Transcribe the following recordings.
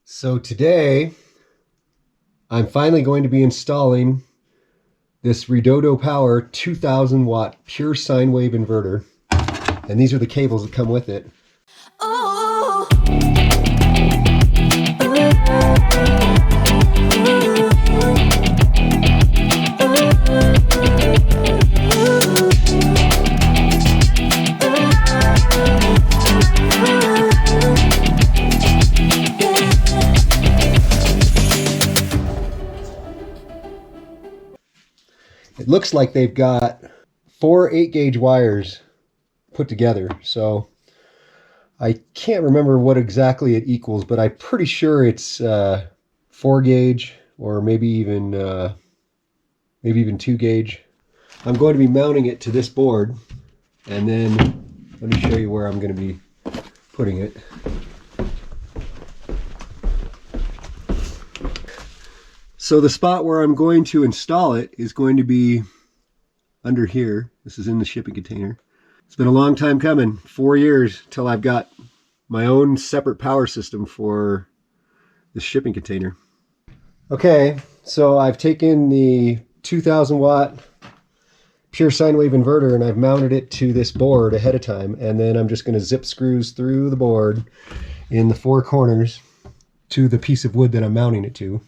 So today, I'm finally going to be installing this Redodo Power 2000 watt pure sine wave inverter. And these are the cables that come with it. Oh. It looks like they've got 4 8-gauge wires put together. So I can't remember what exactly it equals, but I'm pretty sure it's 4-gauge or maybe even 2-gauge. I'm going to be mounting it to this board, and then let me show you where I'm going to be putting it. So the spot where I'm going to install it is going to be under here. This is in the shipping container. It's been a long time coming, 4 years till I've got my own separate power system for the shipping container. Okay, so I've taken the 2000 watt pure sine wave inverter and I've mounted it to this board ahead of time, and then I'm just going to zip screws through the board in the 4 corners to the piece of wood that I'm mounting it to.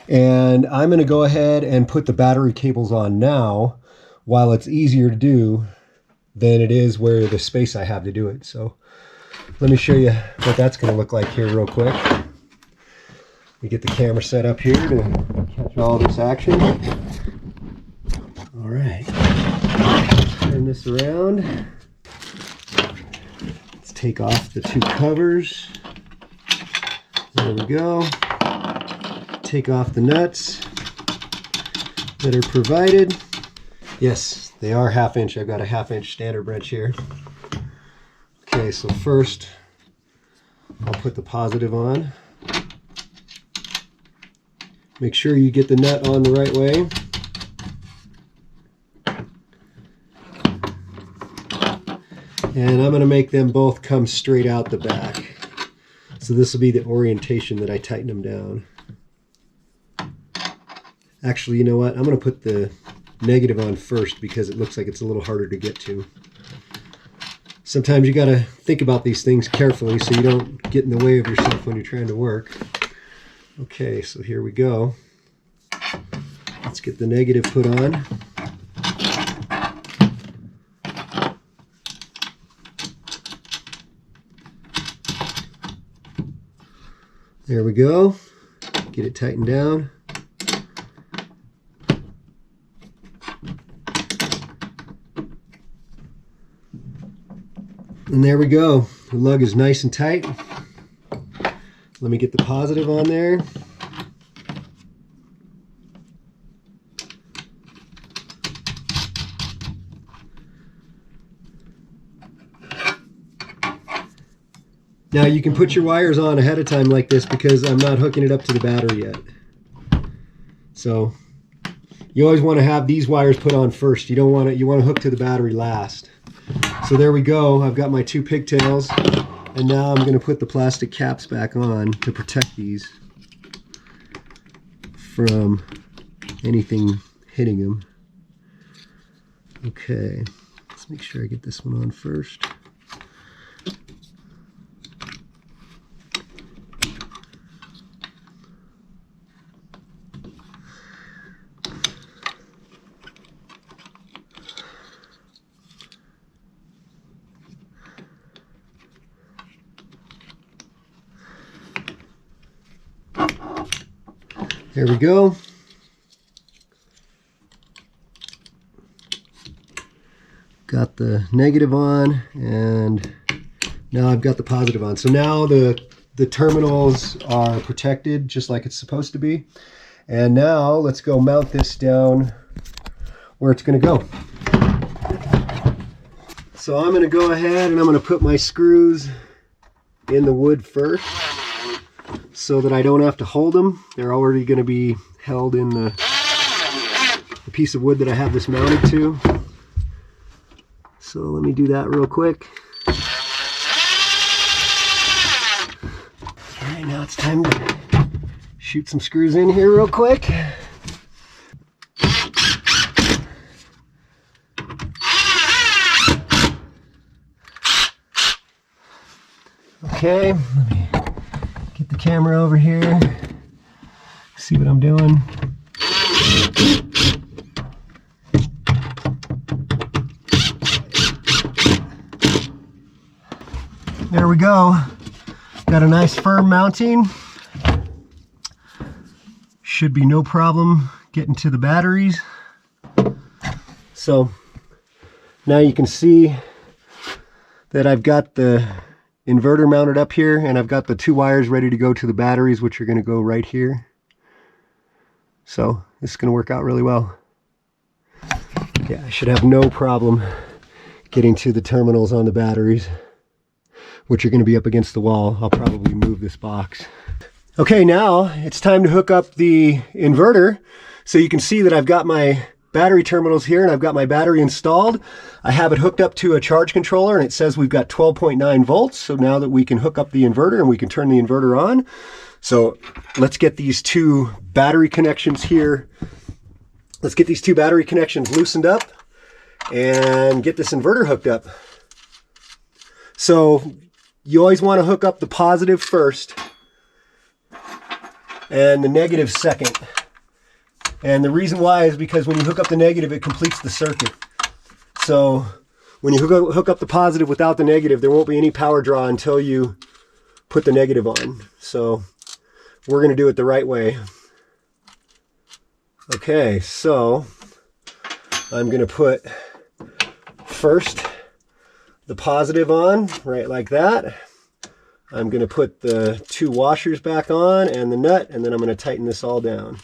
And I'm going to go ahead and put the battery cables on now, while it's easier to do than it is where the space I have to do it. So let me show you what that's going to look like here real quick. We get the camera set up here to catch all this action. All right, turn this around. Let's take off the 2 covers. There we go. Take off the nuts that are provided. Yes, they are 1/2 inch. I've got a 1/2 inch standard wrench here. Okay, so first I'll put the positive on. Make sure you get the nut on the right way. And I'm going to make them both come straight out the back. So this will be the orientation that I tighten them down. Actually, you know what? I'm going to put the negative on first because it looks like it's a little harder to get to. Sometimes you got to think about these things carefully so you don't get in the way of yourself when you're trying to work. Okay, so here we go. Let's get the negative put on. There we go. Get it tightened down. And there we go. The lug is nice and tight. Let me get the positive on there. Now you can put your wires on ahead of time like this because I'm not hooking it up to the battery yet. So you always want to have these wires put on first. You don't want to, you want to hook to the battery last. So there we go. I've got my 2 pigtails, and now I'm going to put the plastic caps back on to protect these from anything hitting them. Okay, let's make sure I get this one on first. There we go. Got the negative on, and now I've got the positive on. So now the terminals are protected just like it's supposed to be. And now let's go mount this down where it's going to go. So I'm going to go ahead and I'm going to put my screws in the wood first, so that I don't have to hold them. They're already going to be held in the piece of wood that I have this mounted to. So let me do that real quick. All right, now Now it's time to shoot some screws in here real quick. Okay, let me get the camera over here, see what I'm doing. There we go. Got a nice firm mounting. Should be no problem getting to the batteries. So now you can see that I've got the inverter mounted up here, and I've got the 2 wires ready to go to the batteries, which are going to go right here. So this is going to work out really well. Yeah, I should have no problem getting to the terminals on the batteries, which are going to be up against the wall. I'll probably move this box. Okay, now it's time to hook up the inverter. So you can see that I've got my battery terminals here and I've got my battery installed. I have it hooked up to a charge controller and it says we've got 12.9 volts. So now that we can hook up the inverter and we can turn the inverter on. So let's get these 2 battery connections here. Let's get these 2 battery connections loosened up and get this inverter hooked up. So you always want to hook up the positive first and the negative second. And the reason why is because when you hook up the negative, it completes the circuit. So when you hook up the positive without the negative, there won't be any power draw until you put the negative on. So we're going to do it the right way. Okay, so I'm going to put first the positive on, right like that. I'm going to put the 2 washers back on and the nut, and then I'm going to tighten this all down.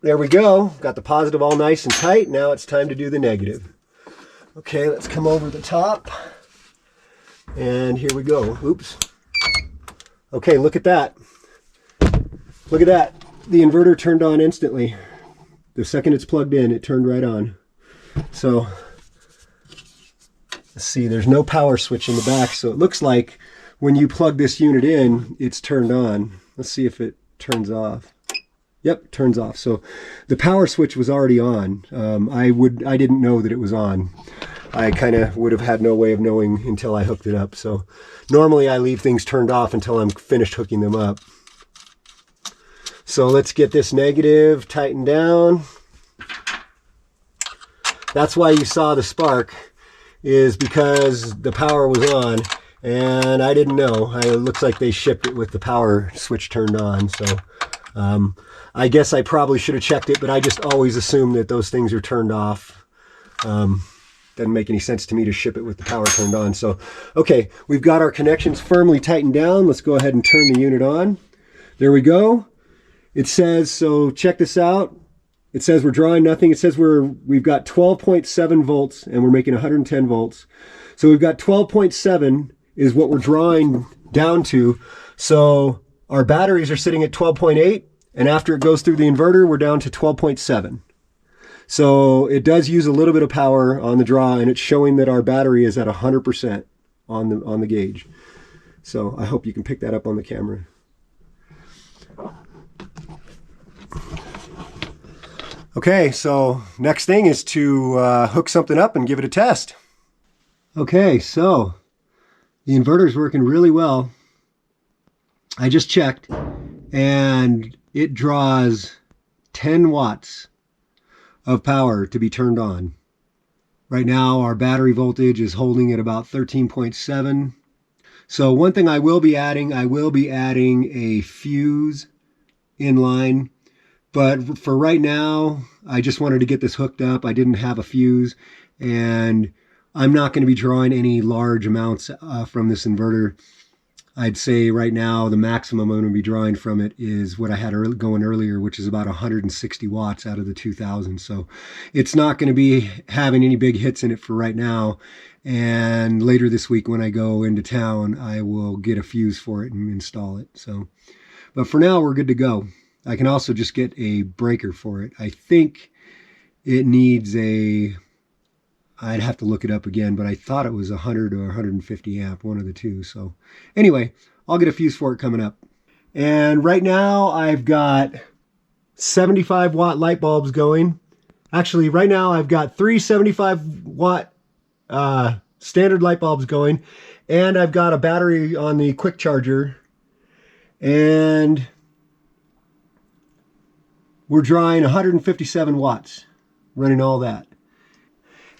There we go. Got the positive all nice and tight. Now it's time to do the negative. Okay, let's come over the top. And here we go. Oops. Okay, look at that. Look at that. The inverter turned on instantly. The second it's plugged in, it turned right on. So, let's see, there's no power switch in the back. So it looks like when you plug this unit in, it's turned on. Let's see if it turns off. Yep, turns off. So the power switch was already on. I didn't know that it was on. I kind of would have had no way of knowing until I hooked it up. So normally I leave things turned off until I'm finished hooking them up. So let's get this negative tightened down. That's why you saw the spark, is because the power was on and I didn't know. It looks like they shipped it with the power switch turned on. So I guess I probably should have checked it, but I just always assume that those things are turned off. Doesn't make any sense to me to ship it with the power turned on. So, okay, we've got our connections firmly tightened down. Let's go ahead and turn the unit on. There we go. It says, so check this out. It says we're drawing nothing. It says we've got 12.7 volts and we're making 110 volts. So we've got 12.7 is what we're drawing down to. So our batteries are sitting at 12.8. And after it goes through the inverter, we're down to 12.7. So it does use a little bit of power on the draw, and it's showing that our battery is at 100% on the gauge. So I hope you can pick that up on the camera. Okay, so next thing is to hook something up and give it a test. Okay, so the inverter's working really well. I just checked, and it draws 10 watts of power to be turned on. Right now, our battery voltage is holding at about 13.7. So one thing I will be adding a fuse in line. But for right now, I just wanted to get this hooked up. I didn't have a fuse, and I'm not going to be drawing any large amounts from this inverter. I'd say right now the maximum I'm going to be drawing from it is what I had going earlier, which is about 160 watts out of the 2000. So it's not going to be having any big hits in it for right now. And later this week when I go into town, I will get a fuse for it and install it. So, but for now we're good to go. I can also just get a breaker for it. I think it needs a, I'd have to look it up again, but I thought it was 100 or 150 amp, one of the two. So anyway, I'll get a fuse for it coming up. And right now I've got 75 watt light bulbs going. Actually, right now I've got 3 75 watt standard light bulbs going, and I've got a battery on the quick charger, and we're drawing 157 watts running all that.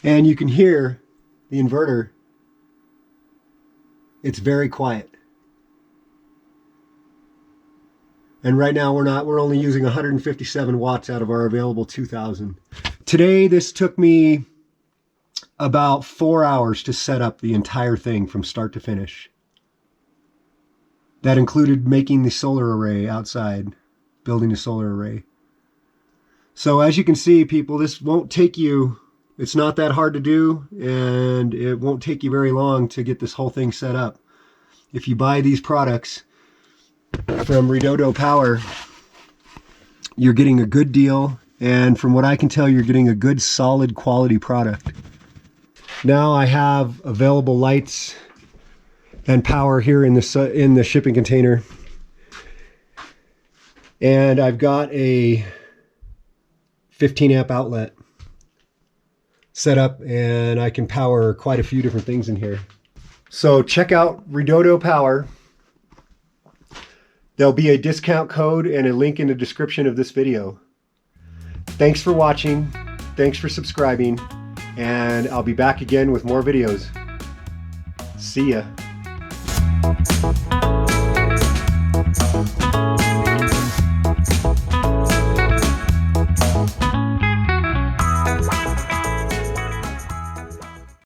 And you can hear the inverter. It's very quiet. And right now we're only using 157 watts out of our available 2,000. Today this took me about 4 hours to set up the entire thing from start to finish. That included making the solar array outside, building a solar array. So as you can see, people, this won't take you, it's not that hard to do, and it won't take you very long to get this whole thing set up. If you buy these products from Redodo Power, you're getting a good deal, and from what I can tell, you're getting a good solid quality product. Now I have available lights and power here in the shipping container, and I've got a 15 amp outlet set up, and I can power quite a few different things in here. So check out Redodo Power. There'll be a discount code and a link in the description of this video. Thanks for watching, thanks for subscribing, and I'll be back again with more videos. See ya.